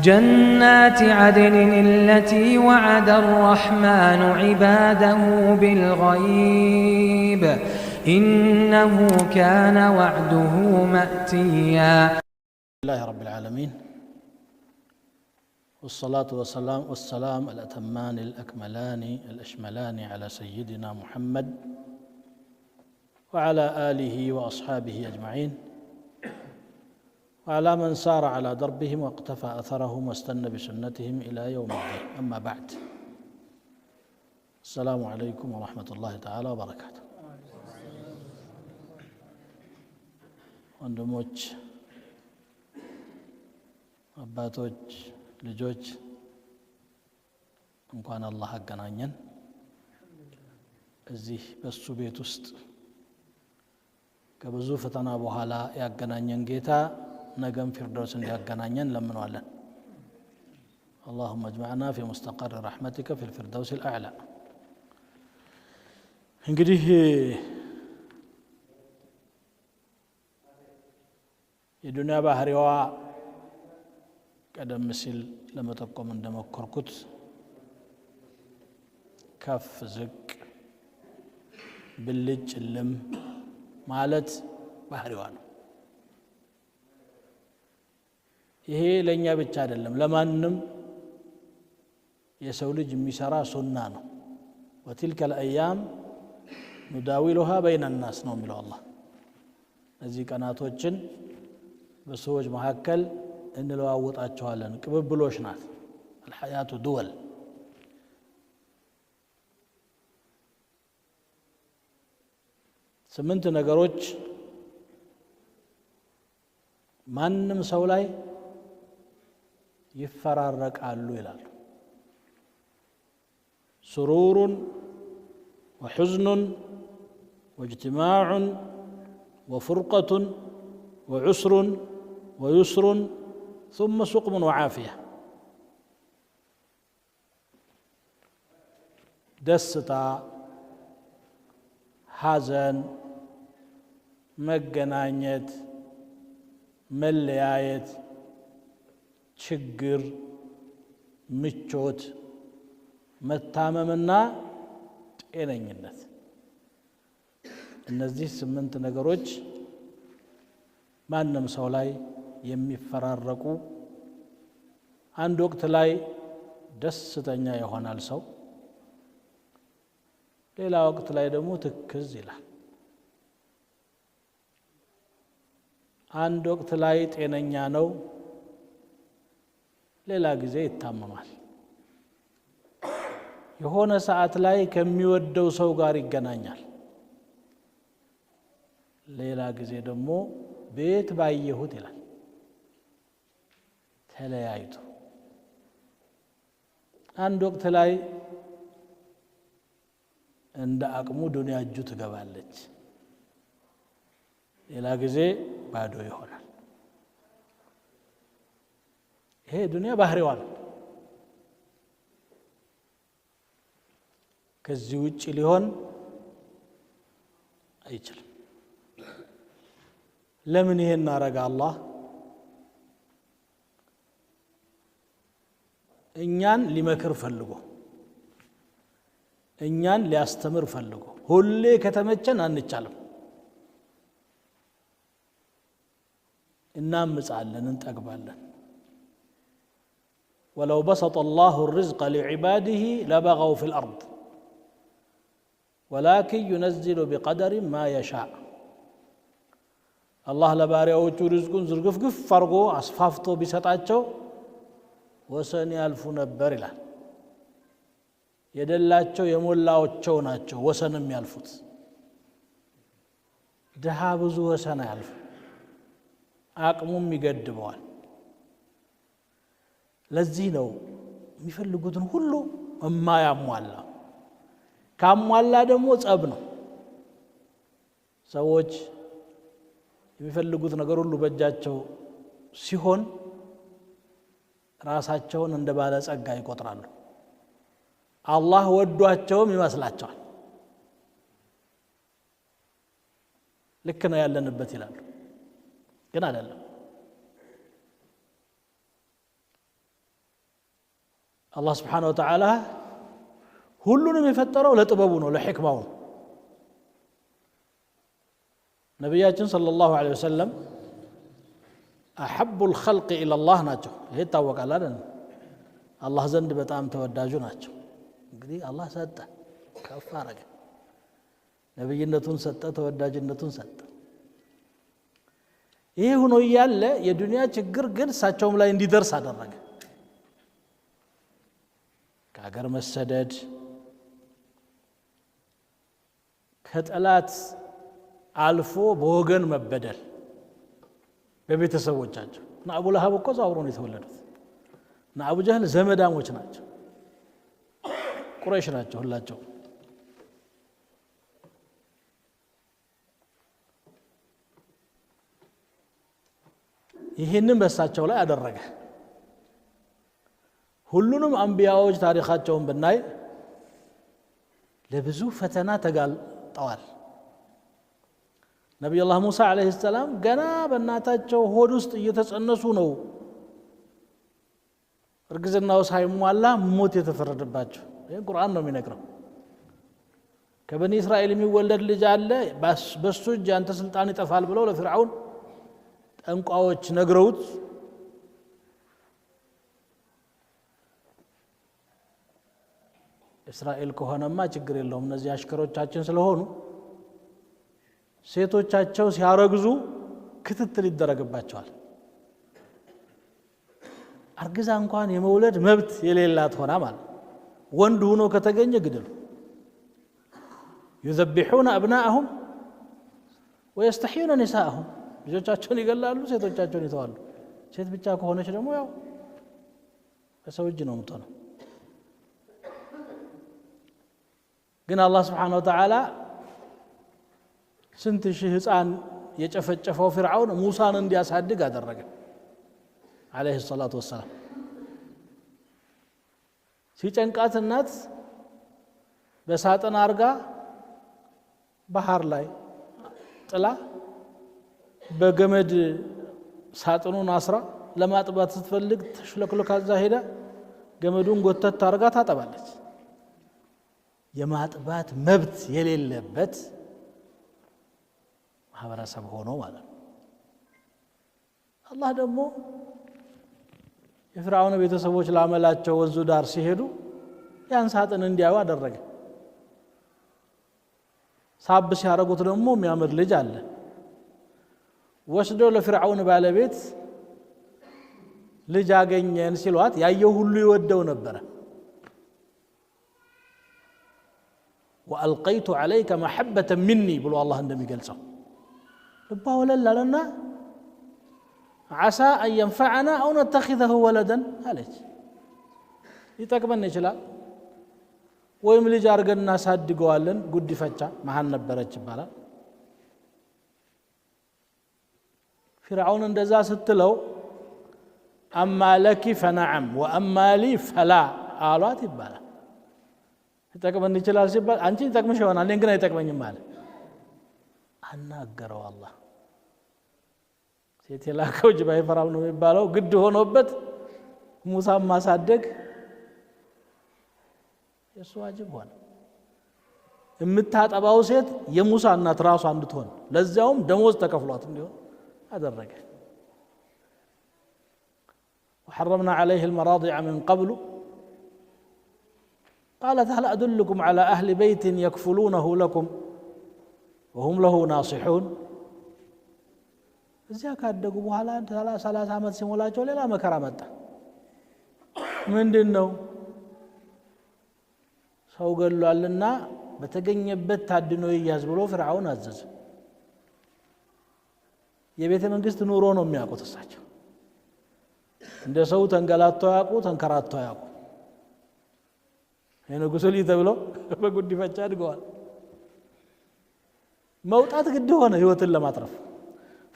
جنات عدن التي وعد الرحمن عباده بالغيب إنه كان وعده مأتيا. لله رب العالمين، والصلاة والسلام الأتمان الأكملان الأشملان على سيدنا محمد وعلى آله وأصحابه أجمعين وعلى من سار على دربهم واقتفى أثرهم واستنى بسنتهم إلى يوم الدين. أما بعد، السلام عليكم ورحمة الله تعالى وبركاته. ወንድሞች፣ አባቶች፣ ልጆች እንኳን አላህ አገናኘን። እዚህ በሱ ቤት ውስጥ ከብዙ ፈተና በኋላ ያገናኘን ጌታ ነገም ፊርደውስ እንዲያገናኘን ለምነዋለን። اللهم اجمعنا في مستقر رحمتك في الفردوس الأعلى። እንግዲህ የዱንያ ባህሪዋ ቀደም ሲል ለመጠቆም እንደሞከርኩት ከፍ ዝቅ ብልጭ ልም ማለት ባህሪዋ ነው። ይሄ ለኛ ብቻ አይደለም፣ ለማንም የሰው ልጅ የሚሰራ ሱና ነው። وتلك الأيام نداولها بين الناس ነው የሚለው አላህ። እዚህ ቀናቶችን በሰዎች መካከል እንለዋወጣቸዋለን። ቅብብሎሽ ናት። الحياة دول። ስምንት ነገሮች ማንም ሰው ላይ ይፈራረቃሉ ይላሉ። سرور وحزن واجتماع وفرقة وعسر ويسر ثم سقم وعافية። دستا حزن مجنانيت مليايت ችግር ምቾት መታመምና ጤነኝነት። እነዚህ ስምንት ነገሮች ማንም ሰው ላይ የሚፈራረቁ፣ አንድ ወቅት ላይ ደስተኛ ይሆናል ሰው፣ ሌላ ወቅት ላይ ደግሞ ትክዝ ይላል። አንድ ወቅት ላይ ጤነኛ ነው፣ ሌላ ጊዜ ይታመማል። የሆነ ሰዓት ላይ ከሚወደው ሰው ጋር ይገናኛል፣ ሌላ ጊዜ ደግሞ ቤት ባየሁት ይላል ተለያይቶ። አንድ ወቅት ላይ እንደ አቅሙ ዱንያ እጁ ትገባለች፣ ሌላ ጊዜ ባዶ ይሆናል። ይሄ ዱንያ ባህሪዋ ነው። ከዚህ ውጭ ሊሆን አይችልም። ለምን ይሄን አረጋ አላህ? እኛን ሊመክር ፈልጎ፣ እኛን ሊያስተምር ፈልጎ። ሁሌ ከተመቸን አንቻልም፣ እናምጻለን፣ እንጠግባለን። ولو بسط الله الرزق لعباده لبغوا في الأرض ولكن ينزل بقدر ما يشاء። الله ለባሪያዎቹ ርዝቁን ዝርግፍግፍ አርጎ አስፋፍቶ ቢሰጣቸው ወሰን ያልፉ ነበር ይላል። የደላቸው የሞላዎቸው ናቸው ወሰንም ያልፉት። ድሃ ብዙ ወሰን ያልፉ፣ አቅሙም ይገድበዋል። ለዚህ ነው የሚፈልጉትን ሁሉ የማያሟላ። ካሟላ ደግሞ ጸብ ነው። ሰዎች የሚፈልጉት ነገር ሁሉ በእጃቸው ሲሆን ራሳቸውን እንደ ባለጸጋ ይቆጥራሉ። አላህ ወዷቸውም ይመስላቸዋል። ልክ ነው ያለንበት ይላሉ፣ ግን አይደለም። الله سبحانه وتعالى ሁሉንም የፈጠረው ለጥበቡ ነው ለሕክማው ነው ነብያችን ሰለላሁ ዐለይሂ ወሰለም أحب الخلق إلى الله ናቸው ይሄ ታወቃል አይደል አላህ ዘንድ በጣም ተወዳጁ ናቸው እንግዲህ አላህ ሰጠ ከፍ አረገ ነብይነቱን ሰጠ ተወዳጅነቱን ሰጠ ይሄ ሆኖ ያለ የዱንያ ችግር ግን እሳቸውም ላይ እንዲደርስ አደረገ ከሀገር መሰደድ ከጠላት አልፎ በወገን መበደል በቤተሰቦቻቸው እና አቡ ለሃብ እኮ ዛውሮ ነው የተወለዱት እና አቡ ጀህል ዘመዳሞች ናቸው ቁረይሽ ናቸው ሁላቸው ይሄንን በሳቸው ላይ አደረገ ሁሉንም አንቢያዎች ታሪካቸውን ብናይ ለብዙ ፈተና ተጋልጠዋል ነብዩ አላህ ሙሳ አለይሂ ሰላም ገና በእናታቸው ሆድ ውስጥ እየተጸነሱ ነው እርግዝናው ሳይሟላ ሞት የተፈረደባቸው ይሄ ቁርአን ነው የሚነግረው ከበኒ እስራኤል የሚወለድ ልጅ አለ በሱ እጅ አንተ ስልጣን ይጠፋል ብለው ለፍርዓውን ጠንቋዎች ነግረውት እስራኤል ከሆነማ ችግር የለውም እነዚህ አሽከሮቻችን ስለሆኑ ሴቶቻቸው ሲያረግዙ ክትትል ይደረግባቸዋል አርግዛ እንኳን የመውለድ መብት የሌላት ሆና ማለት ወንድ ሆኖ ከተገኘ ግደሉ يذبحون أبناءهم ويستحيون نساءهم ልጆቻቸውን ይገላሉ ሴቶቻቸውን ይተዋሉ ሴት ብቻ ከሆነች ደግሞ ያው በሰው እጅ ነው የምትሆነው ግን አላህ Subhanahu Wa Ta'ala ስንት ሺህ ህፃን የጨፈጨፈው ፍርዓውን ሙሳን እንዲያሳድግ አደረገ አለይሂ ሰላቱ ወሰለም ሲጨንቃት እናት በሳጥን አርጋ ባህር ላይ ጥላ በገመድ ሳጥኑን አስራ ለማጥባት ስትፈልግ ተሽለክሎ ካዛ ሄዳ ገመዱን ጎተት ታርጋ ታጠባለች የማጥባት መብት የሌለበት ማህበረሰብ ሆኖ ማለት ነው አላህ ደግሞ የፍርዓውን ቤተሰቦች ላመላቸው ወንዙ ዳር ሲሄዱ ያን ሳጥን እንዲያዩ አደረገ ሳብ ሲያረጉት ደግሞ የሚያምር ልጅ አለ ወስዶ ለፍርዓውን ባለቤት ልጅ አገኘን ሲሏት ያየው ሁሉ ይወደው ነበር وألقيت عليك محبة مني بلو الله عندما يقلصه لبا ولا لنا عسى أن ينفعنا أو نتخذه ولدا هلج يتقبلني شلا ويملي جارقنا صادقوا لن قد فتشا ما هنبرج بالا فرعون اندزا ستلو أما لك فنعم وأما لي فلا آلات بالا يتقبلني شلا سيبال أنت يتقبل شوانا لنقنا يتقبلني مالا أنا أقروا الله የተላከው ጅባይ ፈራው ነው የሚባለው ግድ ሆኖበት ሙሳ ማሳደግ የሱ ዋጅብ ሆነ የምታጠባው ሴት የሙሳ እናት ራሷ እንድትሆን ለዛውም ደሞዝ ተከፍሏት እንዲሆን አደረገ وحرمنا عليه المراضع من قبل قالت هل أدلكم على أهل بيت يكفلونه لكم وهم له ناصحون እዚያ ካደጉ በኋላ 30 አመት ሲሞላቸው ሌላ መከራ መጣ ምንድነው ሰው ገሏልና በተገኘበት ታድኖ ይያዝ ብሎ ፍርዓውን አዘዘ የቤተ መንግስት ኑሮ ነው የሚያውቁት እሳቸው እንደ ሰው ተንገላቶ ያውቁ ተንከራቶ ያውቁ የንጉሥ ልጅ ተብሎ በጉዲፈቻ አድገዋል መውጣት ግድ ሆነ ህይወትን ለማትረፍ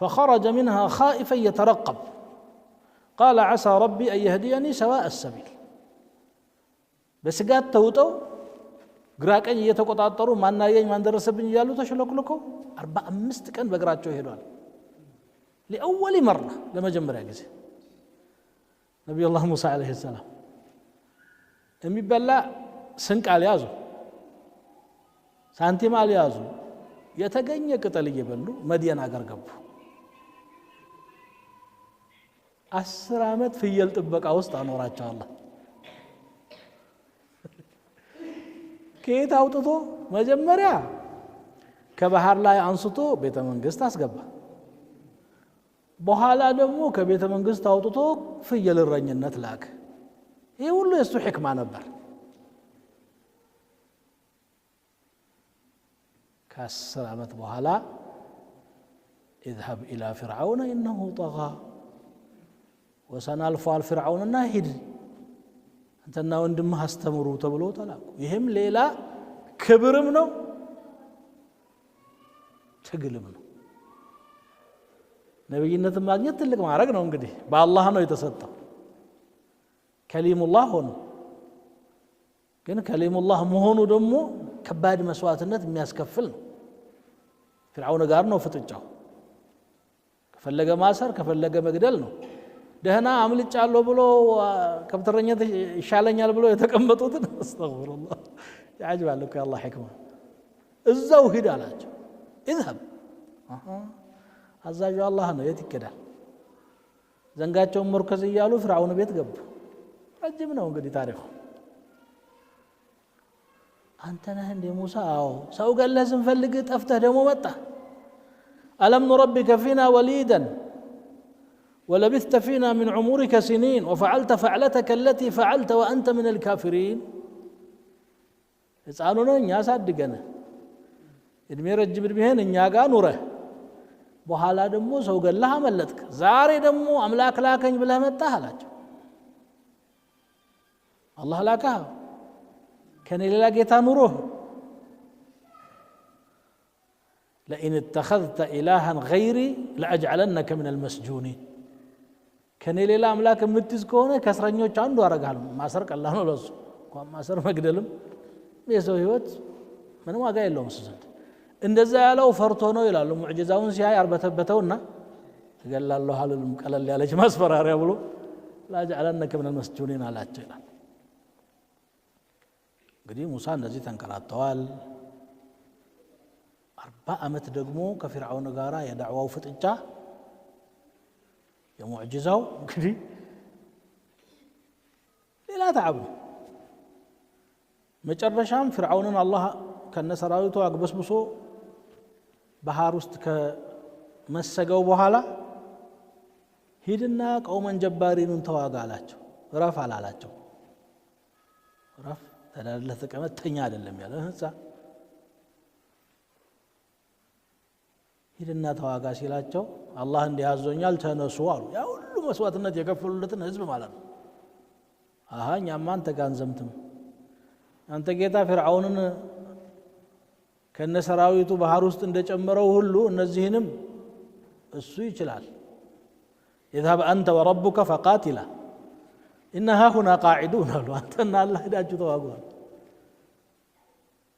فخرج منها خائفا يترقب قال عسى ربي أن يهديني سواء السبيل بسقات توتو قراكن يتقطعطروا ما نايين ما ندرسبن يالو تشلكلكو 4-5 ቀን በእግራቸው ሄዷል لأول مرة لما جمر يجزي نبي الله موسى عليه السلام የሚበላ ስንቅ አልያዙ ሳንቲም አልያዙ የተገኘ ቅጠል እየበሉ መዲና አገር ገቡ 10 ዓመት ፍየል ጥበቃ ውስጥ አኖራቸው አላህ ከየት አውጥቶ መጀመሪያ ከባህር ላይ አንስቶ ቤተ መንግስት አስገባ በኋላ ደግሞ ከቤተ መንግስት አውጥቶ ፍየል እረኝነት ላከ ይሄ ሁሉ የሱ ሕክማ ነበር ከ10 ዓመት በኋላ اذهب الى فرعون انه طغى وسنالفال فرعوننا ሂድ አንተና ወንድምህ አስተምሩ ተብሎ ተላኩ ይሄም ሌላ ክብርም ነው ትግልም ነው ነብይነት ማግኘት ትልቅ ማዕረግ ነው እንግዲህ በአላህ ነው የተሰጠው ከሊሙላህ ሆኖ ግን ከሊሙላህ መሆኑ ደግሞ ከባድ መስዋዕትነት የሚያስከፍል ነው ፍርዓውን ጋር ነው ፍጥጫው ከፈለገ ማሰር ከፈለገ መግደል ነው ደህና አምልጫለሁ ብሎ ከብትረኛት ይሻለኛል ብሎ የተቀመጡትን አስተግፍሩላህ ያጅባል እኮ ያላህ ሕክማ እዛው ሂድ አላቸው اذهب አዛዡ አላህ ነው የት ይከዳል ዘንጋቸውን መርከዝ እያሉ ፍርዓውን ቤት ገቡ ረጅም ነው እንግዲህ ታሪኩ አንተ ነህ እንደ ሙሳ አዎ ሰው ገለህ ስንፈልግ ጠፍተህ ደግሞ መጣ ألم نربك فينا وليدا ولبثت فينا من عمرك سنين وفعلت فعلتك التي فعلت وأنت من الكافرين يسألون يا صدقنا እድሜ ረጅም እድሜህን እኛ ጋር ኑረህ በኋላ ደግሞ ሰው ገለህ አመለጥክ ዛሬ ደግሞ አምላክ ላከኝ ብለህ መጣህ አላቸው አላህ ላካ ከኔ ሌላ ጌታ ኑሮህ لئن اتخذت إلها غيري لأجعلنك من المسجونين ከኔ ሌላ አምላክ የምትይዝ ከሆነ ከእስረኞች አንዱ አደርግሃለሁ ማሰር ቀላል ነው ለሱ እንኳን ማሰር መግደልም የሰው ህይወት ምንም ዋጋ የለውም ዘንድ እንደዛ ያለው ፈርቶ ነው ይላሉ ሙዕጂዛውን ሲያይ አርበተበተውና ተገላለው ሐልልም ቀለል ያለች ማስፈራሪያ ብሎ ላጅዓለነከ من المسجونين አላቸው ይላል እንግዲህ ሙሳ እንደዚህ ተንከራተዋል 40 ዓመት ደግሞ ከፍርዓውን ጋራ የዳዕዋው ፍጥጫ የሙዕጂዛው እንግዲህ ሌላ ተዓብ መጨረሻም ፍርዓውንን አላህ ከነሰራዊቱ አግበስብሶ ባህር ውስጥ ከመሰገው በኋላ ሂድና ቀውመን ጀባሪንን ተዋጋ አላቸው ረፍ አላላቸው ረፍ ተዳለህ ተቀመጠኛ አይደለም ያለ ህንጻ ሂድና ተዋጋ ሲላቸው አላህ እንዲያዞኛል ተነሱ አሉ ያ ሁሉ መስዋዕትነት የከፈሉለትን ህዝብ ማለት ነው አሃ እኛማ አንተ ጋር አንዘምትም አንተ ጌታ ፍርዓውንን ከነሰራዊቱ ባህር ውስጥ እንደጨመረው ሁሉ እነዚህንም እሱ ይችላል اذهب انت وربك فقاتلا انها هنا قاعدون قالوا انتنا الله ሄዳችሁ ተዋጉ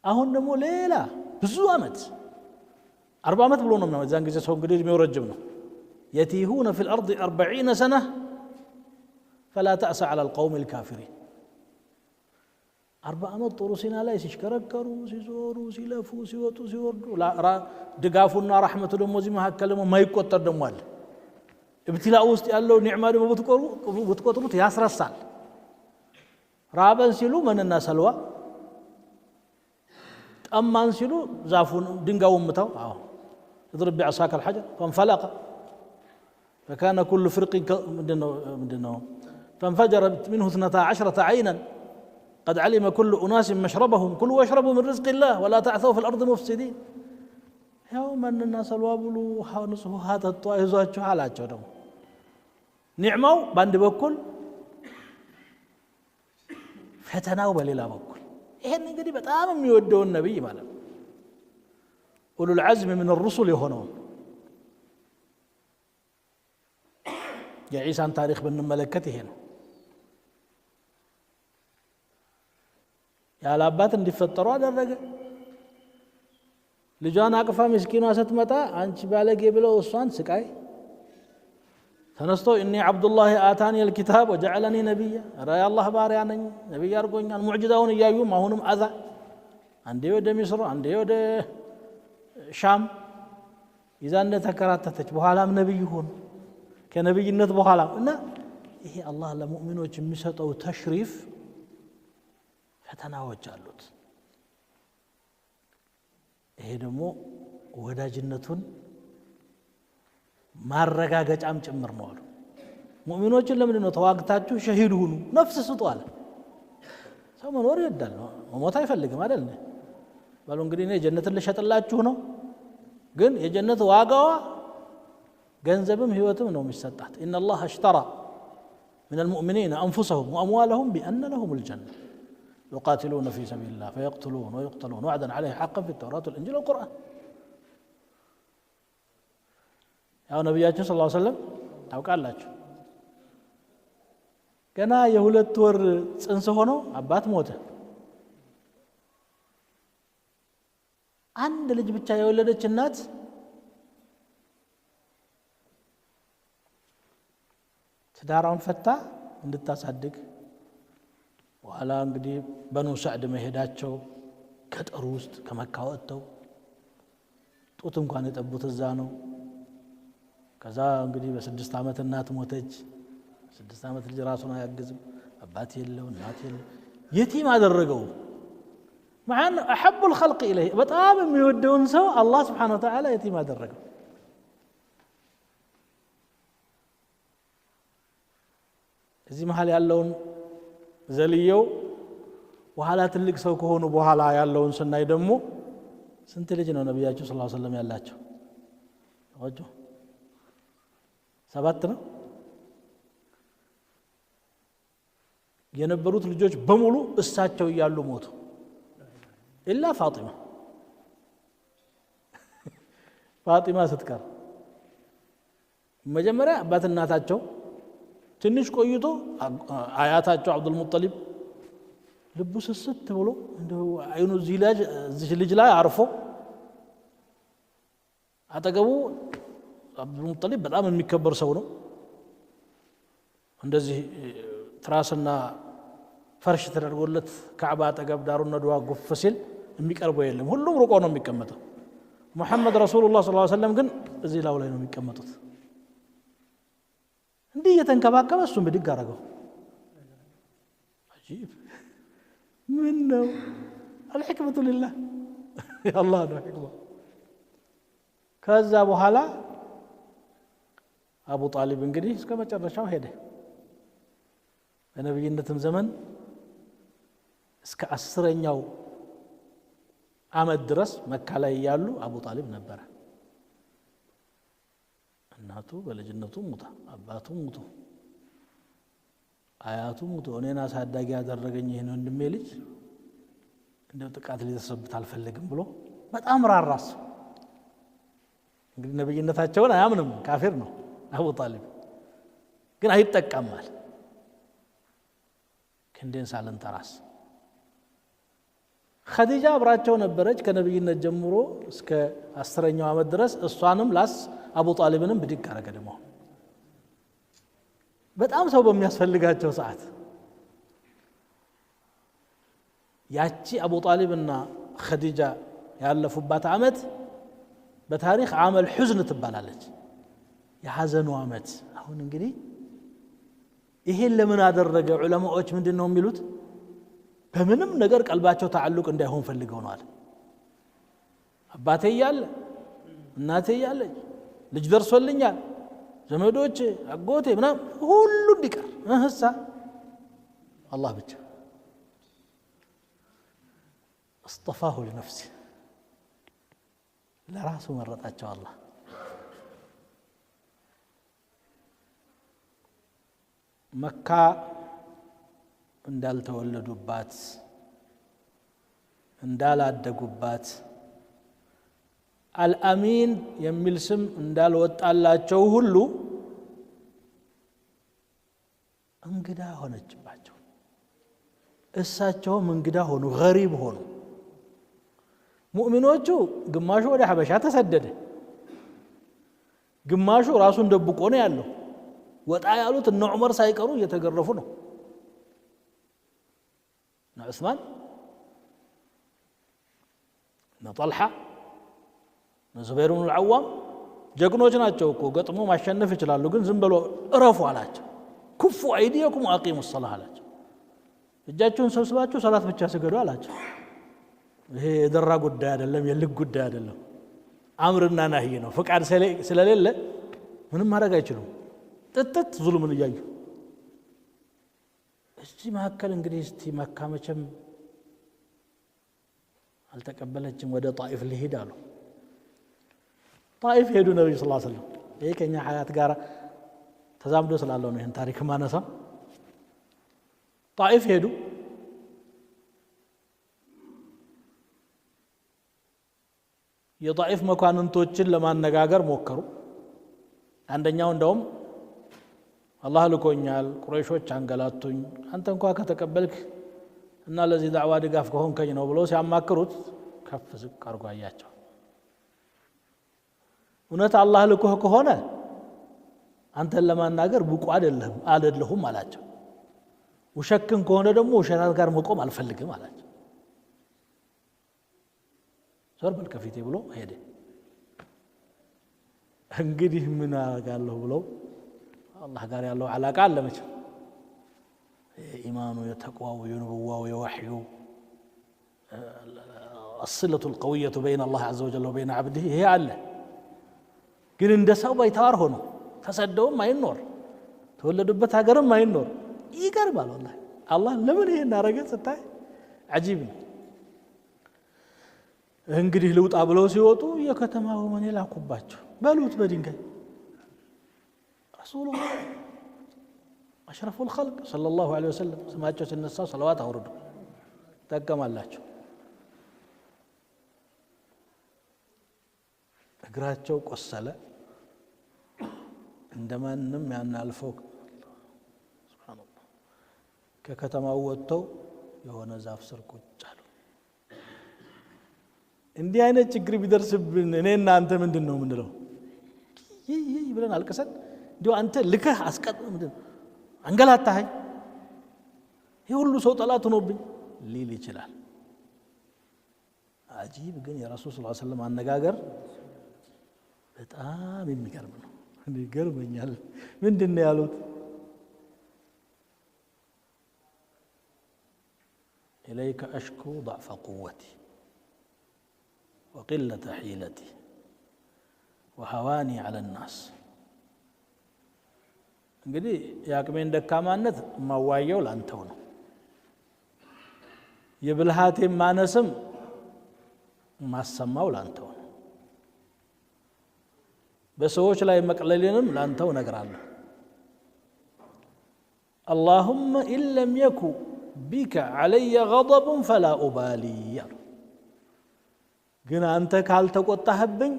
አሁን ደግሞ ሌላ ብዙ አመት 40 ዓመት ብሎ ነው እዛን ጊዜ ሰው እንግዲህ እድሜው ረጅም ነው يتيهون في الارض 40 سنه فلا تأس على القوم الكافرين 40 ዓመት ጦሩ ሲና ላይ ሲሽከረከሩ ሲዞሩ ሲለፉ ሲወጡ ሲወርዱ ድጋፉና ረህመቱ ደግሞ እዚህ መካከል ደግሞ ማይቆጠር ደግሞ አለ ابتلاء ውስጥ ያለው ኒዕማ ደግሞ ብትቆጥሩት ያስረሳል ራበን ሲሉ መንና ሰልዋ ጠማን ሲሉ ዛፉን ድንጋዩን ምታው አዎ اضرب بعصاك الحجر فانفلق فكان كل فرق مدنو فانفجرت منه 12 عينا قد علم كل أناس مشربهم كلوا واشربوا من رزق الله ولا تعثوا في الأرض مفسدين يوم أن الناس الوابلوا ونصفوا هذا الطائزات حالاتهم دم نعموا باند بكل فتناو بليلا بكل ይሄን እንግዲህ በጣም የሚወደው ነብይ ማለት ነው ኡሉ العزم من الرسل የሆነው የኢሳን ታሪክ ብንመለከት ይሄ ነው ያለ አባት እንዲፈጠሩ አደረገ ልጇን አቅፋ ምስኪኗ ስትመጣ አንቺ ባለጌ ብለው እሷን ስቃይ ተነስቶ እኒ አብዱላህ አታኒ الكتاب وجعلني نبيا ራ ያላህ ባሪያ ነኝ ነብይ አርጎኛል ሙዕጂዛውን እያዩም አሁንም አዛ አንዴ ወደ ሚስር አንዴ ወደ ሻም ይዛ እንደተከራተተች በኋላም ነብይ ሆነ ከነብይነት በኋላ እና ይሄ አላህ ለሙእሚኖች የሚሰጠው ተሽሪፍ ፈተናዎች አሉት ይሄ ደግሞ ወዳጅነቱን ማረጋገጫም ጭምር ነው አሉ ሙእሚኖችን ለምን ነው ተዋግታችሁ ሸሂድ ሁኑ ነፍስ ስጡ አለ ሰው መኖር ይወዳል መሞት አይፈልግም አይደል ባሉ እንግዲህ እኔ ጀነትን ልሸጥላችሁ ነው ግን የጀነት ዋጋዋ ገንዘብም ህይወትም ነው የሚሰጣት ان الله اشترى من المؤمنين انفسهم واموالهم بان لهم الجنه يقاتلون في سبيل الله فيقتلون ويقتلون وعدا عليه حقا في التوراة والانجيل والقران ያው ነብያችን ሰለላሁ ዐለይሂ ወሰለም ታውቃላችሁ ገና የሁለት ወር ጽንስ ሆኖ አባት ሞተ አንድ ልጅ ብቻ የወለደች እናት ትዳራውን ፈታ እንድታሳድግ በኋላ እንግዲህ በኑ ሰዕድ መሄዳቸው ከጠሩ ውስጥ ከመካ ወጥተው ጡት እንኳን የጠቡት እዛ ነው ከዛ እንግዲህ በ6 ዓመት እናት ሞተች 6 ዓመት ልጅ ራሱን አያግዝም አባት የለው እናት የለው የቲም አደረገው ማን احب الخلق اليه በጣም የሚወደውን ሰው አላህ Subhanahu Wa Ta'ala የቲም አደረገው እዚህ መሃል ያለውን ዘልየው ወኋላ ትልቅ ሰው ከሆኑ በኋላ ያለውን ስናይ ደግሞ ስንት ልጅ ነው ነብያችን ሰለላሁ ዐለይሂ ወሰለም ያላቸው ወጆ 7 ነው የነበሩት ልጆች በሙሉ እሳቸው ይያሉ ሞቱ ኢላ ፋጢማ ስትቀር መጀመሪያ አባት እናታቸው ትንሽ ቆይቶ አያታቸው አብዱል ሙጠሊብ ልቡ ስስት ብሎ እንደው አይኑ እዚህ ልጅ ላይ አርፎ አጠገቡ አብዱል ሙጠሊብ በጣም የሚከበር ሰው ነው እንደዚህ ትራስና ፈርሽ ተደርጎለት ካዕባ አጠገብ ዳሩን ነድዋ ጉፍ ሲል የሚቀርበው የለም ሁሉም ሩቆ ነው የሚቀመጠው ሙሐመድ ረሱላህ ሰለላሁ ዐለይሂ ወሰለም ግን እዚህ ላው ላይ ነው የሚቀመጡት እንዲህ የተንከባከበ እሱም ብድግ አረገው አጂብ ምን ነው الحكمة لله يا الله ነው ህክማ ከዛ በኋላ አቡ ጣሊብ እንግዲህ እስከ መጨረሻው ሄደ በነብይነትም ዘመን እስከ 10ኛው ዓመት ድረስ መካ ላይ ያሉ አቡ ጣሊብ ነበር እናቱ በልጅነቱ ሙታ አባቱ ሙቱ አያቱ ሙቱ እኔና ሳዳጊ ያደረገኝ ይሄን ወንድሜ ልጅ እንደው ጥቃት ሊደርስበት አልፈልግም ብሎ በጣም ራራስ እንግዲህ ነብይነታቸውን አያምንም ካፊር ነው አቡ ጣሊብ ግን አይጠቀማል ክንዴን ሳለን ተራስ ኸዲጃ አብራቸው ነበረች ከነብይነት ጀምሮ እስከ 10ኛው ዓመት ድረስ እሷንም ላስ አቡ ጣሊብንም ብድግ አረገ ደሞ በጣም ሰው በሚያስፈልጋቸው ሰዓት ያቺ አቡ ጣሊብና ኸዲጃ ያለፉባት ዓመት በታሪክ ዓመል ሑዝን ትባላለች የሐዘኑ ዓመት አሁን እንግዲህ ይሄን ለምን አደረገ ዑለማዎች ምንድነው የሚሉት በምንም ነገር ቀልባቸው ተዓልቅ እንዳይሆን ፈልገው ነው አለ አባቴ ያለ እናቴ ያለ ልጅ ደርሶልኛል ዘመዶች አጎቴ ምናም ሁሉ እንዲቀር እህሳ አላህ ብቻ اصطفاه لنفسه ለራሱ መረጣቸው አላህ መካ እንዳልተወለዱባት እንዳላደጉባት አልአሚን የሚል ስም እንዳልወጣላቸው ሁሉ እንግዳ ሆነችባቸው እሳቸውም እንግዳ ሆኑ ገሪብ ሆኑ ሙእሚኖቹ ግማሹ ወደ ሐበሻ ተሰደደ ግማሹ ራሱን ደብቆ ነው ያለው ወጣ ያሉት እነ ዑመር ሳይቀሩ እየተገረፉ ነው እነ ዑስማን እነ ጠልሓ እነ ዙበይር ብኑ ልዓዋም ጀግኖች ናቸው እኮ ገጥሞ ማሸነፍ ይችላሉ ግን ዝም ብሎ እረፉ አላቸው ኩፉ አይዲየኩም ወአቂሙ ሰላህ አላቸው እጃችሁን ሰብስባችሁ ሰላት ብቻ ስገዱ አላቸው ይሄ የደራ ጉዳይ አይደለም የልግ ጉዳይ አይደለም አምርና ናህይ ነው ፍቃድ ስለሌለ ምንም ማድረግ አይችሉም ጥጥት ዙልምን እያዩ እዚህ መካከል እንግዲህ እስቲ መካ መቼም አልተቀበለችም ወደ ጣኢፍ ሊሄድ አሉ ጣኢፍ ሄዱ ነብዩ ሰለላሁ ዐለይሂ ወሰለም ይሄ ከኛ ሐያት ጋር ተዛምዶ ስላለው ነው ይሄን ታሪክ ማነሳ ጣኢፍ ሄዱ የጣኢፍ መኳንንቶችን ለማነጋገር ሞከሩ አንደኛው እንደውም አላህ ልኮኛል ቁረይሾች አንገላቱኝ አንተ እንኳን ከተቀበልክ እና ለዚህ ዳዕዋ ድጋፍ ከሆንከኝ ነው ብለው ሲያማክሩት ከፍ ዝቅ አርጎ አያቸው እውነት አላህ ልኮህ ከሆነ አንተን ለማናገር ብቁ አይደለሁም አላቸው ውሸክን ከሆነ ደግሞ ውሸታት ጋር መቆም አልፈልግም አላቸው ዞር በል ከፊቴ ብሎ ሄደ እንግዲህ ምን አጋለሁ ብለው አላህ ጋር ያለው አላቃ አለመች ኢማኑ የተቅዋው የነብዋው የወህዩ الصلة القوية بين الله عز وجل وبين عبده هي الله ግን እንደ ሰው ባይታወር ሆኖ ተሰደውም አይኖር ተወለዱበት ሀገርም አይኖር ይገርማል والله አላህ ለምን ይሄን አረገ ስታይ عجيب ነው እንግዲህ ልውጣ ብለው ሲወጡ የከተማው ምን ይላኩባቸው በሉት በድንጋይ رسول الله أشرف الخلق صلى الله عليه وسلم سمعتوا سنسا صلوات أوردوا تقم الله እግራቸው ቆሰለ እንደማንም ያን አልፈው ሱብሃንአላህ ከከተማው ወጥተው የሆነ ዛፍ ስር ቁጭ አሉ እንዲህ አይነት ችግር ቢደርስብን እኔና አንተ ምንድነው ምንለው ይይ ብለን አልቀሰን እንዲሁ አንተ ልከህ አስቀጥ ምንድነው አንገላታኸኝ ይሄ ሁሉ ሰው ጠላት ሆኖብኝ ሊል ይችላል አጂብ ግን የረሱል ሰለላሁ ዐለይሂ ወሰለም አነጋገር በጣም የሚገርም ነው እንዴ ገርመኛል ምንድነው ያሉት إليك أشكو ضعف قوتي وقلة حيلتي وهواني على الناس እንግዲህ ያቅሜን ደካማነት ማዋየው ላንተው ነው የብልሃቴ ማነስም ማሰማው ላንተው ነው በሰዎች ላይ መቅለልንም ላንተው ነግራለሁ اللهم إن لم يكن بك علي غضب فلا أبالي ግን አንተ ካልተቆጣህብኝ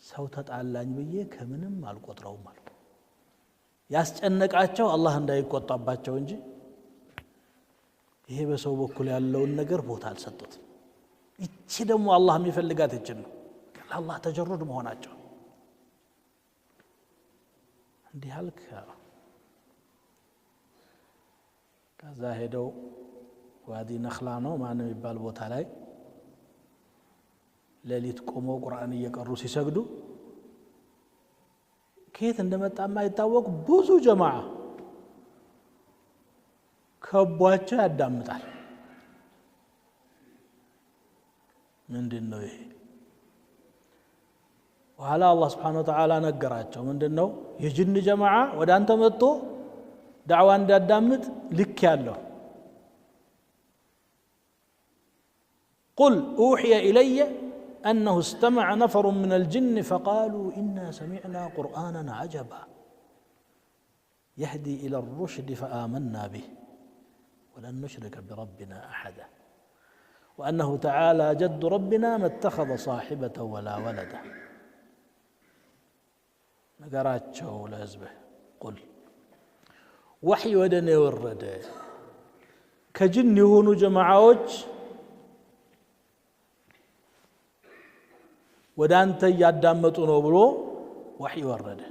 ሰው ተጣላኝ ብዬ ከምንም አልቆጥረውም ማለት ያስጨነቃቸው አላህ እንዳይቆጣባቸው እንጂ ይሄ በሰው በኩል ያለውን ነገር ቦታ አልሰጡትም እቺ ደግሞ አላህ የሚፈልጋት እቺ ነው ለአላህ ተጀሩድ መሆናቸው እንዲህ አልክ ከዛ ሄደው ዋዲ ነኽላ ነው ማን የሚባል ቦታ ላይ ሌሊት ቆመው ቁርአን እየቀሩ ሲሰግዱ ከየት እንደመጣማ አይታወቅ ብዙ ጀማዓ ከቧቸው ያዳምጣል ምንድነው ይሄ ወኋላ አላህ Subhanahu Wa Ta'ala ነገራቸው ምንድነው የጅን ጀማዓ ወደ አንተ መጥቶ ዳዕዋ እንዳዳምጥ ልክ ያለው قل أوحي إلي أنه استمع نفر من الجن فقالوا إنا سمعنا قرآنا عجبا يهدي إلى الرشد فآمنا به ولن نشرك بربنا أحدا وأنه تعالى جد ربنا ما اتخذ صاحبة ولا ولدا نقراتشه لأزبه قل وحي ودن يورد كجن يهونوا جماعوج ወደ አንተ ያዳመጡ ነው ብሎ ወህይ ወረደ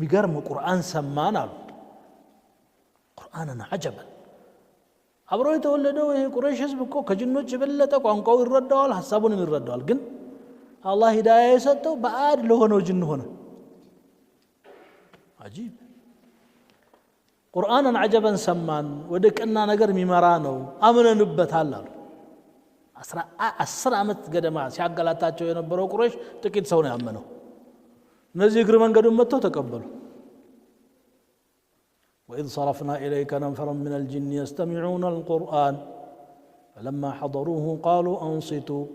የሚገርም ቁርአን ሰማን አሉ ቁርአንን አጀበን አብሮ የተወለደው ይሄ ቁረይሽ ህዝብ እኮ ከጅኖች የበለጠ ቋንቋው ይረዳዋል ሐሳቡንም ይረዳዋል ግን አላህ ሂዳያ የሰጠው ባዕድ ለሆነው ጅን ሆነ አጂብ ቁርአንን አጀበን ሰማን ወደ ቀና ነገር የሚመራ ነው አምነንበታል አሉ 10 ዓመት ገደማ ሲያገላታቸው የነበረው ቁረይሽ ጥቂት ሰው ነው ያመነው እነዚህ እግር መንገዱን መጥተው ተቀበሉ وإذ صرفنا إليك نفرا من الجن يستمعون القرآن فلما حضروه قالوا أنصتوا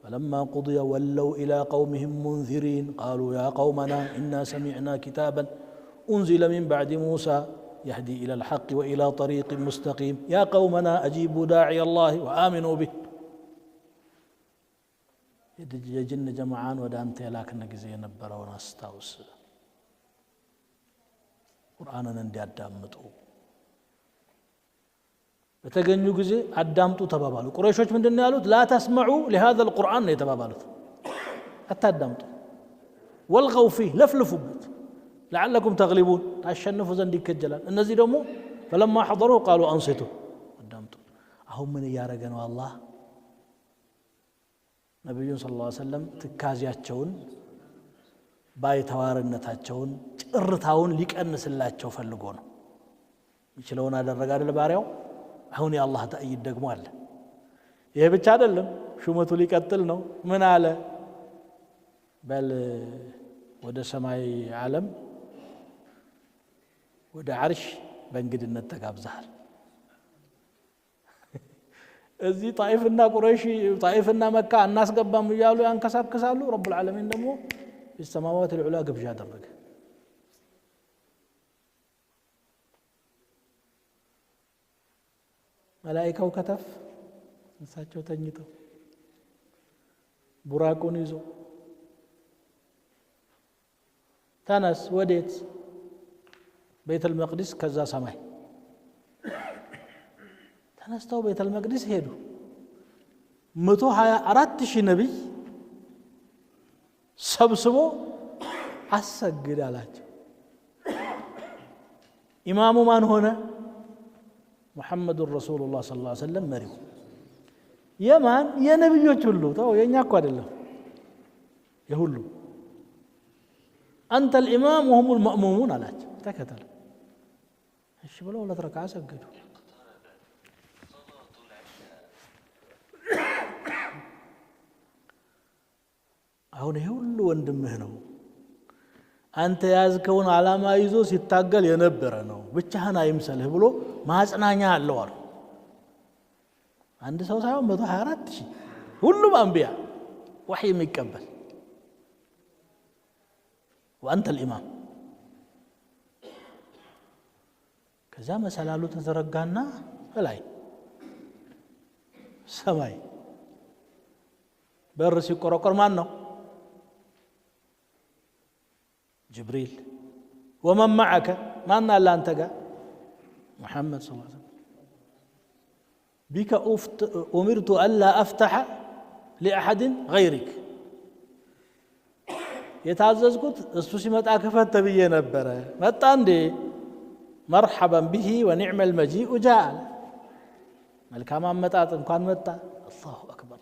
فلما قضي ولوا إلى قومهم منذرين قالوا يا قومنا إنا سمعنا كتابا أنزل من بعد موسى يهدي إلى الحق وإلى طريق مستقيم يا قومنا أجيبوا داعي الله وآمنوا به የጅን ጀማዓን ወደ አንተ የላክነ ጊዜ የነበረውን አስታውስ ቁርአንን እንዲያዳምጡ በተገኙ ጊዜ አዳምጡ ተባባሉ ቁረይሾች ምንድነው ያሉት لا تسمعوا لهذا القرآن ነው የተባባሉት አታዳምጡ والغوا فيه ለፍልፉበት لعلكم تغلبون ታሸንፉ ዘንድ ይከጀላል እነዚህ ደግሞ فلما حضروا قالوا انصتوا አዳምጡ አሁን ምን ያረገ ነው አላህ ነብዩ ሰለላሁ ዐለይሂ ወሰለም ትካዚያቸውን ባይተዋርነታቸውን ጭርታውን ሊቀንስላቸው ፈልጎ ነው ይችላውን አደረገ አይደል ባሪያው አሁን የአላህ ተአይድ ደግሞ አለ ይሄ ብቻ አይደለም ሹመቱ ሊቀጥል ነው ምን አለ በል ወደ ሰማይ ዓለም ወደ አርሽ በእንግድነት ተጋብዘሃል እዚህ ጣይፍና ቁረይሽ ጣይፍና መካ እናስገባም ይያሉ ያንከሳከሳሉ ረብ العالمين ደግሞ السماوات العلى ግብዣ አደረገ መላእክቱ ከተፍ እንሳቸው ተኝተው ቡራቁን ይዞ ተነስ ወዴት ቤተ المقدس ከዛ ሰማይ ተነስተው ቤተ المقدس ሄዱ 124000 ነብይ ሰብስቦ አሰግድ አላቸው ኢማሙ ማን ሆነ محمد رسول الله صلى الله عليه وسلم مريم የማን የነብዮች ሁሉ ተው የኛ እኮ አይደለም የሁሉ انت الامام وهم المأمومون አላቸው ተከተለ እሺ ብለው ለተረካ ሰገዱ አሁን ይሄ ሁሉ ወንድምህ ነው አንተ ያዝከውን ዓላማ ይዞ ሲታገል የነበረ ነው ብቻህን አይምሰልህ ብሎ ማጽናኛ አለው አሉ አንድ ሰው ሳይሆን 124000 ሁሉም አንቢያ ወህይ የሚቀበል وانت الامام ከዛ መሰላሉ ተዘረጋና ላይ ሰማይ በር ሲቆረቆር ማን ነው جبريل ومن معك ما لا أنت محمد صلى الله عليه وسلم بك أمرت ألا أفتح لأحد غيرك يتعززكت استوسي متى كفت بي نبرة متى عندي مرحبا به ونعم المجيء جاء ملك ما متى كان متى الله أكبر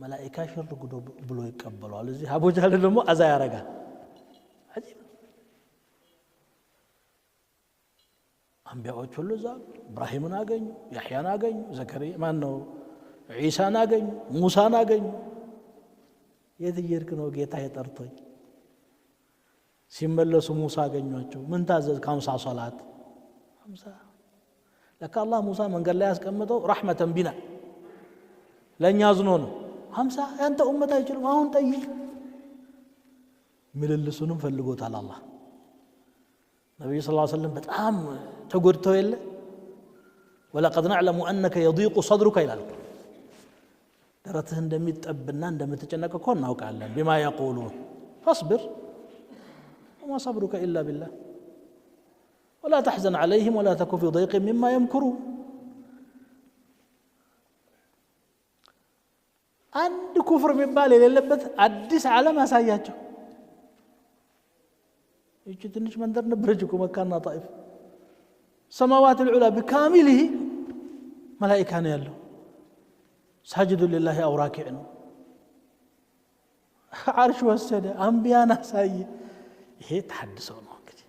ملائكة شر قدو بلو يقبلوا على زي أبو جهل لمو أزا يرقى عجيب أنبياء كل زال إبراهيم ناقين يحيى ناقين زكريا ما أنه عيسى ناقين موسى ناقين يذير كنو جيتا يترطي سيمبلسو موسى قنيوچو من تازز 50 صلاه 50 لك الله موسى من قال لا يسقمطو رحمه بنا لن يزنون 50 انت امته يجرو አሁን ጠይቅ ምልልሱንም ፈልጎታል አላህ ነብዩ ሰለላሁ ዐለይሂ ወሰለም በጣም ተጎድተው የለ ولقد نعلم انك يضيق صدرك ይላል ደረትህ እንደሚጠብና እንደምትጨነቅ እኮ እናውቃለን بما يقولون فاصبر وما صبرك الا بالله ولا تحزن عليهم ولا تك في ضيق مما يمكرون አንድ ኩፍር የሚባል የሌለበት አዲስ ዓለም ያሳያቸው እቺ ትንሽ መንደር ነበረች እኮ መካና ጣይፍ ሰማዋት العلا بكامله መላእክት ነው ያለው ሳጅዱ لله او راكع ነው عرش ወሰደ አንቢያና ሳይ ይሄ ተሐድሰው ነው እንግዲህ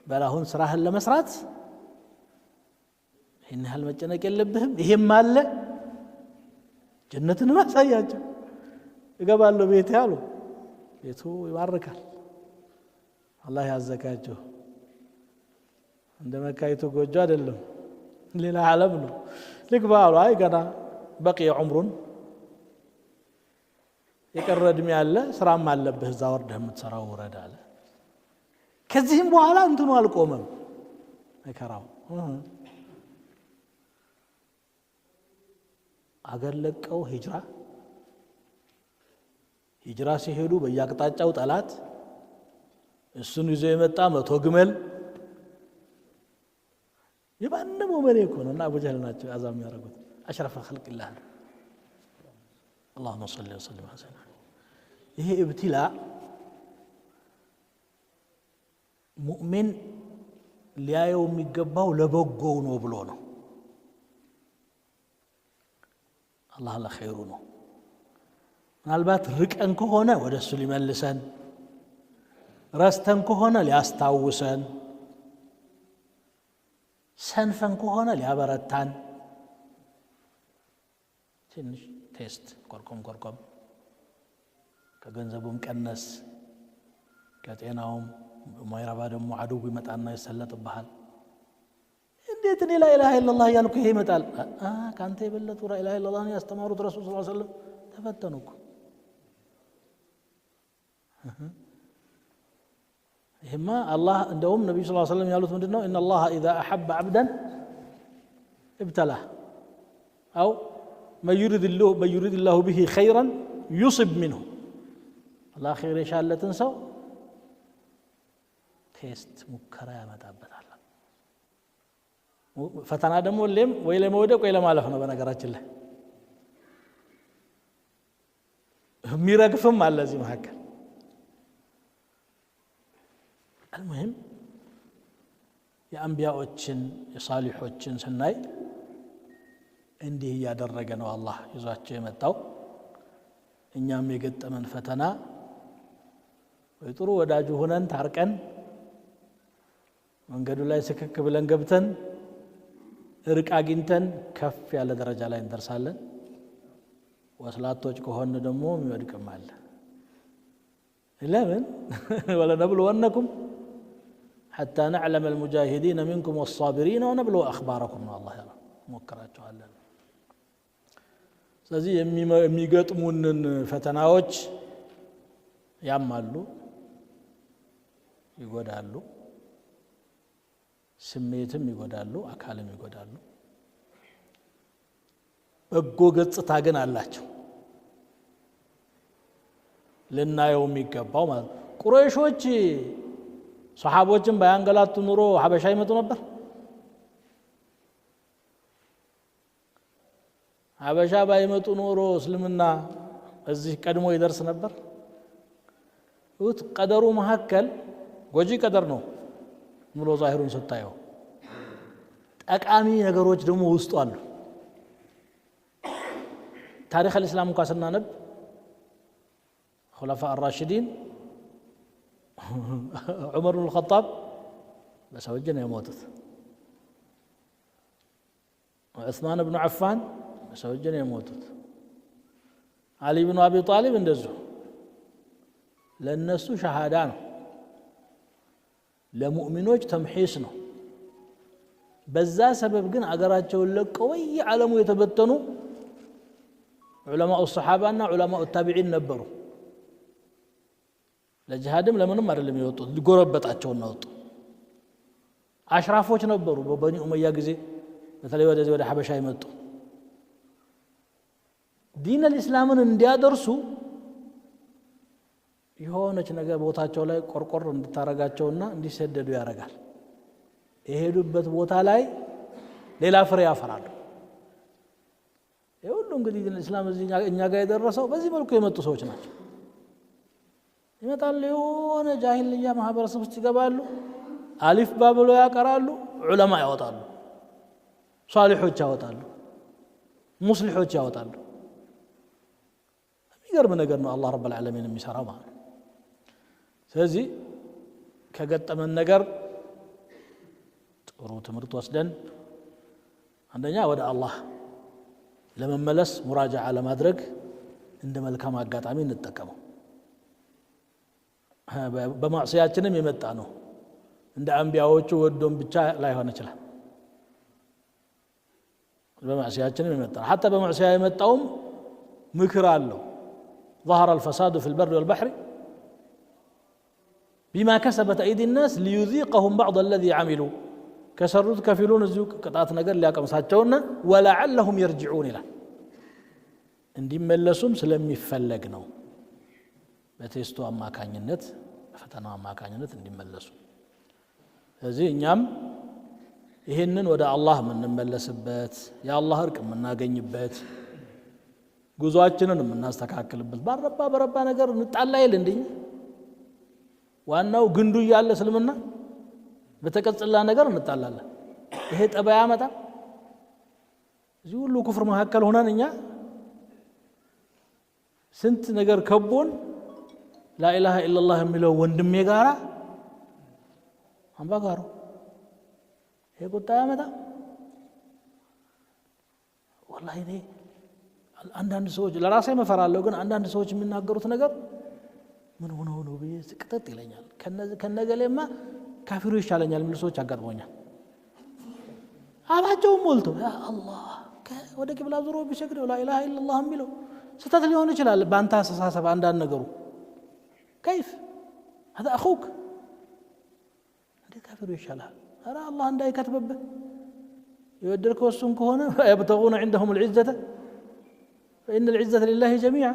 በላሁን ስራህን ለመስራት ይሄን ያህል መጨነቅ የለብህም ይሄም አለ ጀነትን ማሳያቸው እገባለሁ ቤት ያሉ ቤቱ ይባርካል አላህ ያዘጋጀው እንደ መካይቱ ጎጆ አይደለም ሌላ ዓለም ነው ልግባሉ አይ ገና በቂ ዑምሩን የቀረ እድሜ ያለ ስራም አለብህ እዛ ወርደህ የምትሰራው ወረዳ አለ ከዚህም በኋላ እንትኑ አልቆመም መከራው አገር ለቀው ሂጅራ ሲሄዱ በየአቅጣጫው ጠላት እሱን ይዞ የመጣ 100 ግመል የማንም ወመኔ እኮ ነው እና አቡ ጀህል ናቸው አዛም ያደረጉት አሽረፈ خلق الله اللهم صل وسلم على سيدنا ይሄ ኢብቲላ ሙእሚን ሊያየው የሚገባው ለበጎው ነው ብሎ ነው አላህ ለኸይሩ ነው ምናልባት ርቀን ከሆነ ወደሱ ሊመልሰን ረስተን ከሆነ ሊያስታውሰን ሰንፈን ከሆነ ሊያበረታን ትንሽ ቴስት ቆርቆም ከገንዘቡም ቀነስ ከጤናውም ማይራባ ደግሞ አድው ይመጣና ይሰለጥብሃል እንዴት እኔ ላ ኢላሃ ኢላላህ ያልኩ ይሄ ይመጣል ካንተ የበለጡ ላ ኢላሃ ኢላላህ ያስተማሩት ረሱል ሰለላሁ ዐለይሂ ወሰለም ተፈተኑኩ ይሄማ አላህ እንደውም ነብዩ ሰለላሁ ዐለይሂ ወሰለም ያሉት ምንድነው ان الله اذا احب عبدا ابتلاه او ما يريد الله به خيرا يصب منه الله خير يشالتن ሰው ቴስት ሙከራ ያመጣበታል ፈተና ደግሞ ለም ወይ ለመውደቅ ወይ ለማለፍ ነው በነገራችን ላይ ሚረግፍም አለ እዚህ መካከል المهم የአንቢያዎችን የሳሊሖችን ስናይ እንዲህ ያደረገ ነው አላህ ይዟቸው የመጣው እኛም የገጠመን ፈተና ወይ ጥሩ ወዳጁ ሆነን ታርቀን መንገዱ ላይ ስክክ ብለን ገብተን ርቅ አግኝተን ከፍ ያለ ደረጃ ላይ እንደርሳለን ወስላቶች ከሆነ ደግሞ የሚወድቅም አለ ለምን ولنبلونكم حتى نعلم المجاهدين منكم والصابرين ونبلو أخباركم الله يرى موكراቸው አለ ስለዚህ የሚገጥሙንን ፈተናዎች ያማሉ ይጎዳሉ ስሜትም ይጎዳሉ አካልም ይጎዳሉ በጎ ገጽታ ግን አላቸው ለናየው የሚገባው ማለት ቁረይሾች ሱሐቦችን ባያንገላቱ ኑሮ ሐበሻ ይመጡ ነበር ሐበሻ ባይመጡ ኑሮ እስልምና እዚህ ቀድሞ ይደርስ ነበር ወት ቀደሩ መሐከል ጎጂ ቀደር ነው ሙሉ ዛሂሩን ስታየው ጠቃሚ ነገሮች ደግሞ ውስጡ አሉ ታሪክ الاسلام እንኳን ስናነብ خلفاء الراشدين عمر بن الخطاب بسوجنا يموتت وعثمان بن عفان بسوجنا يموتت علي بن ابي طالب እንደዚሁ ለነሱ ሸሃዳ ነው ለሙእሚኖች ተምሂስ ነው በዛ ሰበብ ግን አገራቸውን ለቀው የዓለሙ የተበተኑ ዑለማኡ الصحابه እና ዑለማኡ التابعين ነበሩ ለጂሃድም ለምንም አይደለም የወጡት ሊጎረበጣቸው ነው ወጡ አሽራፎች ነበሩ በበኒ ኡመያ ጊዜ በተለይ ወደ ሐበሻ ይመጡ ዲን الاسلامን እንዲያደርሱ የሆነች ነገር ቦታቸው ላይ ቆርቆር እንድታረጋቸውና እንዲሰደዱ ያረጋል የሄዱበት ቦታ ላይ ሌላ ፍሬ ያፈራሉ ይሁሉ እንግዲህ الاسلام እኛ ጋር የደረሰው በዚህ መልኩ የመጡ ሰዎች ናቸው ይመጣል የሆነ ጃሂልያ ማህበረሰብ ውስጥ ይገባሉ አሊፍ ባብሎ ያቀራሉ ዑለማ ያወጣሉ ሷሊሖች ያወጣሉ ሙስሊሖች ያወጣሉ የሚገርም ነገር ነው አላህ ረብ العالمين የሚሰራው ማለት ነው ስለዚህ ከገጠመን ነገር ጥሩ ትምህርት ወስደን አንደኛ ወደ አላህ ለመመለስ ሙራጃዓ ለማድረግ እንደ መልካም አጋጣሚ እንጠቀመው በማዕሲያችንም የመጣ ነው እንደ አንቢያዎቹ ወዶም ብቻ ላይሆን ይችላል በማዕሲያችንም የመጣ حتى በማዕሲያ የመጣውም ምክር አለው ظهر الفساد في البر والبحر بما كسبت أيدي الناس ليذيقهم بعض الذي عملوا كسرت كفلون الزوق قطعت ነገር ሊያቀምሳቸውና ولعلهم يرجعون الى እንዲመለሱም ስለሚፈለግ ነው በቴስቱ አማካኝነት ፈተናው አማካኝነት እንዲመለሱ ስለዚህ እኛም ይሄንን ወደ አላህ የምንመለስበት የአላህ እርቅ የምናገኝበት ጉዟችንን የምናስተካክልበት በረባ ነገር እንጣላ ይል እንዴ ዋናው ግንዱ ያለ እስልምና በተቀጽላ ነገር እንጣላለን ይሄ ጠባይ ያመጣ እዚህ ሁሉ ኩፍር መካከል ሆነን እኛ ስንት ነገር ከቦን ላኢላሃ ኢላላህ የሚለው ወንድሜ ጋራ አምባጋሩ ይሄ ቁጣ ያመጣ والله እኔ አንዳንድ ሰዎች ለራሴ መፈራለሁ ግን አንዳንድ ሰዎች የሚናገሩት ነገር ምን ሆነው ነው ብዬ ስቅጥጥ ይለኛል ከነገሌማ ካፊሩ ይሻለኛል የሚሉ ሰዎች አጋጥሞኛል አባቸው ሞልቶ ያ አላህ ወደ ቂብላ ዙሮ ቢሰግደው ላኢላሃ ኢላላህ የሚለው ስተት ሊሆን ይችላል ባንተ አስተሳሰብ አንዳንድ ነገሩ كيف هذا اخوك እንደ ካፊሩ ይሻላል አረ አላህ እንዳይከትበብህ يودركوا እሱን ከሆነ يبتغون عندهم العزة فإن العزة لله جميعا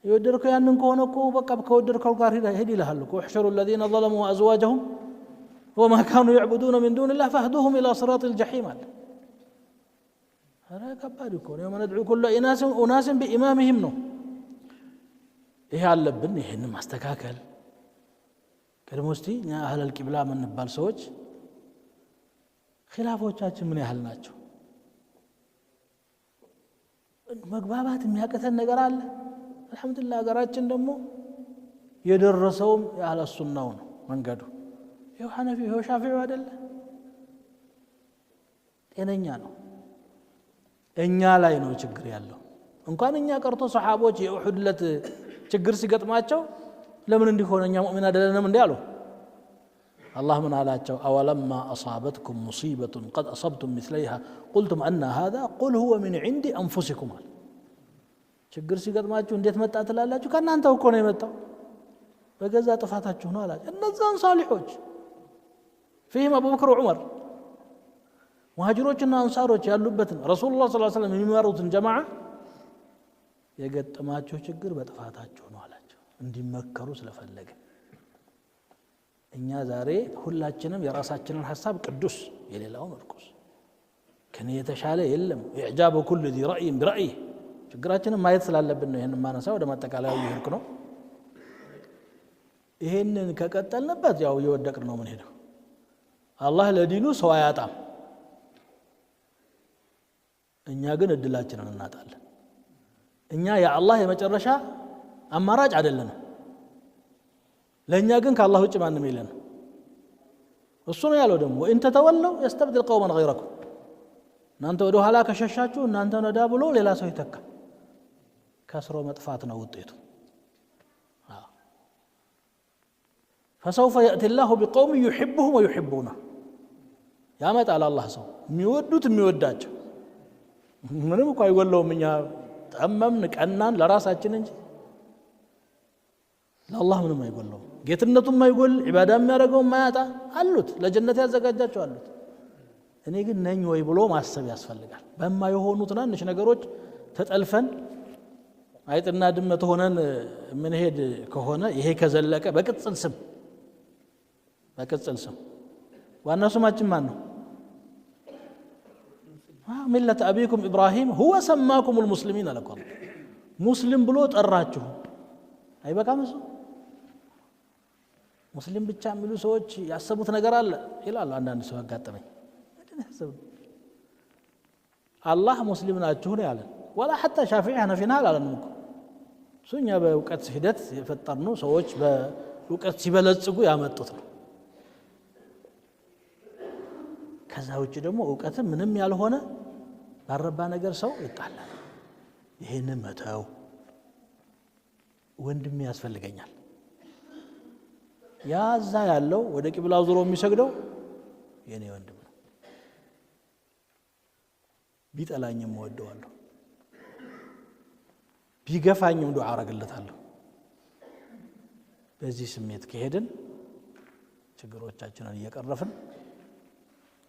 يودركوا ያንን ከሆነ እኮ በቃ ከወደርከው ጋር ሄድ ይላል እኮ احشروا الذين ظلموا وازواجهم وما كانوا يعبدون من دون الله فاهدوهم الى صراط الجحيم አረ ከባድ እኮ ነው የመነድዑ ኩሉ ኢናስ በኢማምህም ነው ይሄ አለብን ይሄን ማስተካከል ቀድሞ እስቲ እኛ አህለል ቂብላ የምንባል ሰዎች ኺላፎቻችን ምን ያህል ናቸው መግባባት የሚያቀተን ነገር አለ አልহামዱሊላህ ሀገራችን ደግሞ የደረሰውም ያለ ሱናው ነው መንገዱ ይሄው ሐነፊ ይሄው ሻፊዒ አይደለ ጤነኛ ነው እኛ ላይ ነው ችግር ያለው እንኳን እኛ ቀርቶ ሰሃቦች የኡሁድ ለት ችግር ሲገጥማቸው ለምን እንዲሆነኛ ሙእሚን አይደለንም እንዴ አሉ الله من አላቸው أولما أصابتكم مصيبة قد أصبتم مثليها قلتم أن هذا قل هو من عند أنفسكم ችግር ሲገጥማችሁ እንዴት መጣ ትላላችሁ ከናንተው እኮ ነው የመጣው በገዛ ጥፋታችሁ ነው አላቸው እነዛን ሷሊሖች فيهم أبو بكر وعمر ሙሃጅሮችና አንሳሮች ያሉበትን ረሱላህ ሰለላሁ ዐለይሂ ወሰለም የሚመሩትን ጀማዓ የገጠማቸው ችግር በጥፋታቸው ነው አላቸው እንዲመከሩ ስለፈለገ እኛ ዛሬ ሁላችንም የራሳችንን ሐሳብ ቅዱስ የሌላውን እርኩስ ከኔ የተሻለ የለም ኢዕጃብ ኩል ذي رأي برأيه ችግራችንን ማየት ስላለብን ነው ይሄንን ማነሳው ወደ ማጠቃለያው ይሄርኩ ነው ይሄንን ከቀጠልንበት ያው እየወደቅን ነው ምን ሄደው አላህ ለዲኑ ሰው አያጣም እኛ ግን እድላችንን እናጣለን እኛ የአላህ የመጨረሻ አማራጭ አይደለም ለኛ ግን ከአላህ ውጭ ማንም የለም እሱ ነው ያለው ደግሞ ወኢን ተተወለው يستبدل قوما غيركم እናንተ ወደ ኋላ ከሸሻችሁ እናንተ ነዳ ብሎ ሌላ ሰው ይተካ ከስሮ መጥፋት ነው ውጤቱ فسوف يأتي الله بقوم يحبهم ويحبونه ያመጣል አላህ ሰው የሚወዱት የሚወዳቸው ምንም እኮ አይወለውም እኛ ተመምን ቀናን ለራሳችን እንጂ ለአላህ ምንም አይወለው ጌትነቱም አይጎል ኢባዳ የሚያደርገው ማያጣ አሉት ለጀነት ያዘጋጃቸው አሉት እኔ ግን ነኝ ወይ ብሎ ማሰብ ያስፈልጋል በማይሆኑ ትናንሽ ነገሮች ተጠልፈን አይጥና ድመት ሆነን ምን ሄድ ከሆነ ይሄ ከዘለቀ በቅጽል ስም ዋና ስማችን ማን ነው ملة أبيكم إبراهيم هو سماكم المسلمين لكم مسلم بلو تراችሁ አይበቃም እሱ ሙስሊም ብቻ የሚሉ ሰዎች ያሰቡት ነገር አለ ይላል አንዳንድ ሰው ያጋጠመኝ ምንድነው ያሰቡት አላህ ሙስሊም ናችሁ ነው ያለን ወላ حتى ሻፊዒ ሐነፊና አላለንም እኮ ሱኛ በእውቀት ሂደት የፈጠርነው ሰዎች በእውቀት ሲበለጽጉ ያመጡት ነው ከዛ ውጪ ደግሞ እውቀት ምንም ያልሆነ ባረባ ነገር ሰው ይጣላል ይሄንን መተው ወንድም ያስፈልገኛል ያዛ ያለው ወደ ቂብላው ዙሮ የሚሰግደው የኔ ወንድም ነው ቢጠላኝም ወደዋለሁ ቢገፋኝም ዱዓ አረግለታለሁ በዚህ ስሜት ከሄድን ችግሮቻችንን እየቀረፍን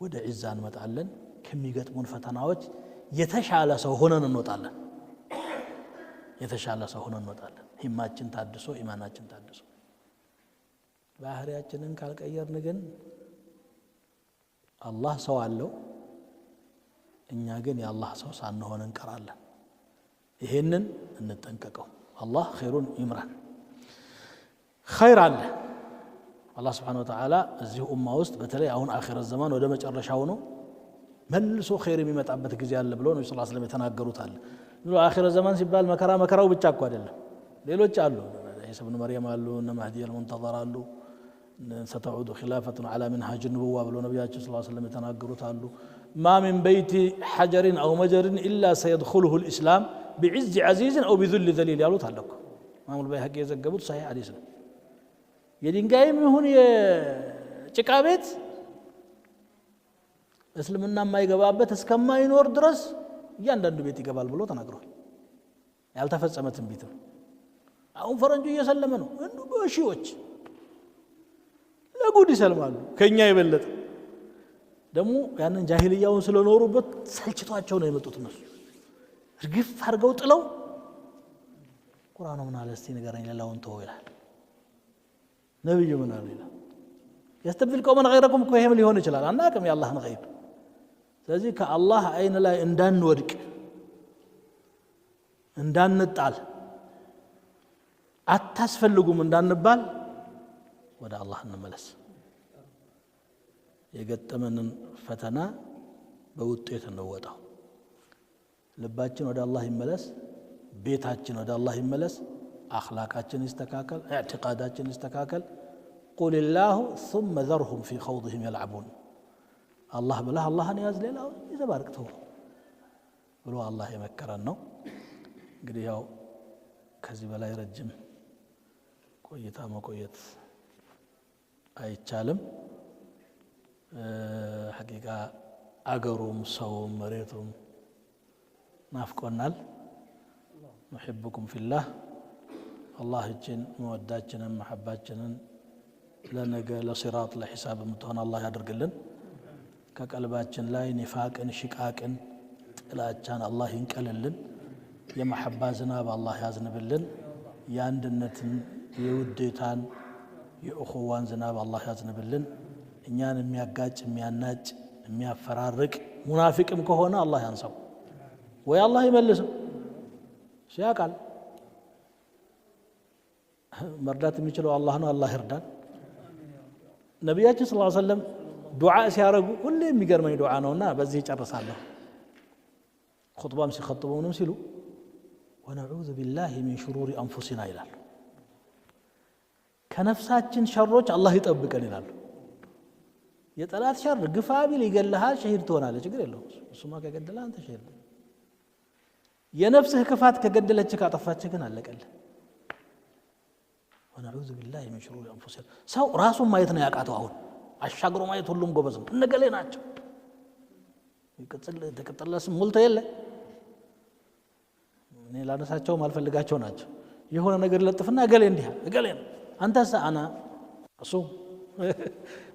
ወደ ዒዛ እንመጣለን ከሚገጥሙን ፈተናዎች የተሻለ ሰው ሆነን እንወጣለን የተሻለ ሰው ሆነን እንወጣለን ሂማችን ታድሶ ኢማናችን ታድሶ ባህሪያችንን ካልቀየርን ግን አላህ ሰው አለው እኛ ግን የአላህ ሰው ሳንሆን እንቀራለን ይሄንን እንጠንቀቀው አላህ ኸይሩን ይምራን ኸይር አለ አላህ Subhanahu Wa Ta'ala እዚህ ኡማ ውስጥ በተለይ አሁን አኺረት ዘመን ወደ መጨረሻው ነው መልሶ ኸይር የሚመጣበት ጊዜ አለ ብሎ ነው ሰለላሁ ዐለይሂ ወሰለም የተናገሩት አለ ብሎ አኺረት ዘመን ሲባል መከራው ብቻ እኮ አይደለም ሌሎች አሉ ኢሳ ኢብኑ መርየም አሉ እነ መህዲ አልሙንተዘር አሉ ستعود خلافة على منهاج النبوة بلو نبياتي صلى الله عليه وسلم يتناقروا تعالوا ما من بيت حجر أو مجر إلا سيدخله الإسلام بعز عزيز أو بذل ذليل يالو تعالوا امام البيهقي يزغبوت صحيح حديثنا የድንጋይ ምን የጭቃቤት እስልምና የማይገባበት እስከማይኖር ድረስ እያንዳንዱ ቤት ይገባል ብሎ ተናግሯል ያልተፈጸመ ትንቢት ነው አሁን ፈረንጁ እየሰለመ ነው እንዱ በሺዎች ለጉድ ይሰልማሉ ከኛ የበለጠ ደግሞ ያንን ጃሂልያውን ስለኖሩበት ሰልችቷቸው ነው የመጡት እነሱ እርግፍ አድርገው ጥለው ቁርአኑ ምን አለ እስቲ ንገረኝ ሌላውን ተው ይላል ነብዩ ምን አለ ይላል يستبدل قوما غيركم كويهم ሊሆን ይችላል አናቀም ያላህን ገይብ ስለዚህ ከአላህ አይን ላይ እንዳንወድቅ እንዳንጣል አታስፈልጉም እንዳንባል ወደ አላህ እንመለስ የገጠመንን ፈተና በውጤት እንወጣው ልባችን ወደ አላህ ይመለስ ቤታችን ወደ አላህ ይመለስ አኽላቃችን ይስተካከል ኢዕቲቃዳችን ይስተካከል قل الله ثم ذرهم في خوضهم يلعبون الله بله الله ياز ሌላው ይዘባርቅተው ብሎ አላህ የመከረን ነው እንግዲህ ያው ከዚህ በላይ ረጅም ቆይታ መቆየት አይቻልም ሐቂቃ አገሩም ሰውም መሬቱም ናፍቆናል نحبكم في الله الله እችን መወዳችንን መሐባችንን ለነገ ለሲራጥ ለሂሳብ ምትሆን አላህ ያደርግልን ከቀልባችን ላይ ኒፋቅን ሽቃቅን ጥላቻን አላህ ይንቀልልን የመሐባ ዝናብ አላህ ያዝንብልን የአንድነትን የውዴታን የእኹዋን ዝናብ አላህ ያዝንብልን እኛን የሚያጋጭ የሚያናጭ የሚያፈራርቅ ሙናፊቅም ከሆነ አላህ ያንሳው ወይ አላህ ይመልሰው ሲያቃል መርዳት የሚችለው አላህ ነው አላህ ይርዳን ነብያችን ሰለላሁ ዐለይሂ ወሰለም ዱዓ ሲያረጉ ሁሌ የሚገርመኝ ዱዓ ነውና በዚህ ጨርሳለሁ ኹጥባም ሲخطቡንም ሲሉ ونعوذ بالله من شرور انفسنا ይላሉ ከነፍሳችን ሸሮች አላህ ይጠብቀን ይላሉ የጠላት ሸር ግፋቢል ይገለሃል ሸሂድ ትሆናለህ ችግር የለውም እሱማ ከገደለ አንተ ሸሂድ የነፍስህ ክፋት ከገደለች ካጠፋች ግን አለቀልህ ونعوذ بالله من شرور انفسنا ሰው ራሱን ማየት ነው ያቃተው አሁን አሻግሮ ማየት ሁሉም ጎበዝ ነው እነገሌ ናቸው ተቀጥለስ ሙልተ የለ እኔ ላነሳቸው ማልፈልጋቸው ናቸው የሆነ ነገር ለጥፍና እገሌ እንዲህ እገሌ አንተስ አና እሱ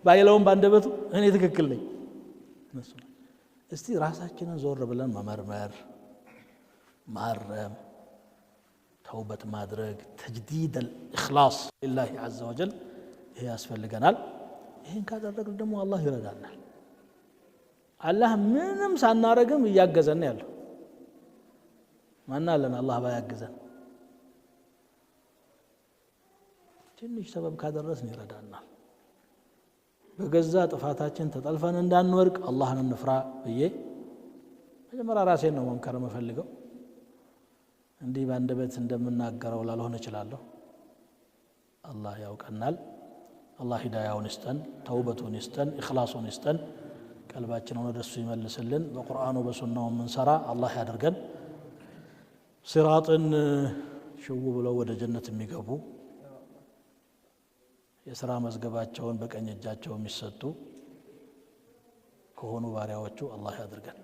ባይለውም ባንደበቱ እኔ ትክክል ነኝ እስቲ ራሳችንን ዞር ብለን መመርመር ማረም ተውበት ማድረግ ተጅዲድ الإخلاص لله عز وجل ይሄ ያስፈልገናል ይሄን ካደረግን ደግሞ አላህ ይረዳናል አላህ ምንም ሳናረግም እያገዘን ያለው ማን አለን አላህ ባያገዘን ትንሽ ሰበብ ካደረስን ይረዳናል በገዛ ጥፋታችን ተጠልፈን እንዳንወርቅ አላህን እንፍራ ብዬ መጀመሪያ ራሴን ነው መምከር የምፈልገው እንዲህ ባንደበት እንደምናገረው ላልሆነ እችላለሁ አላህ ያውቀናል አላህ ሂዳያውን ይስጠን ተውበቱን ይስጠን ኢኽላሱን ይስጠን ቀልባችንን ወደሱ ይመልስልን በቁርአኑ በሱናው ምንሰራ አላህ ያድርገን ሲራጥን ሽው ብለው ወደ ጀነት የሚገቡ የሥራ መዝገባቸውን በቀኝ እጃቸው የሚሰጡ ከሆኑ ባሪያዎቹ አላህ ያድርገን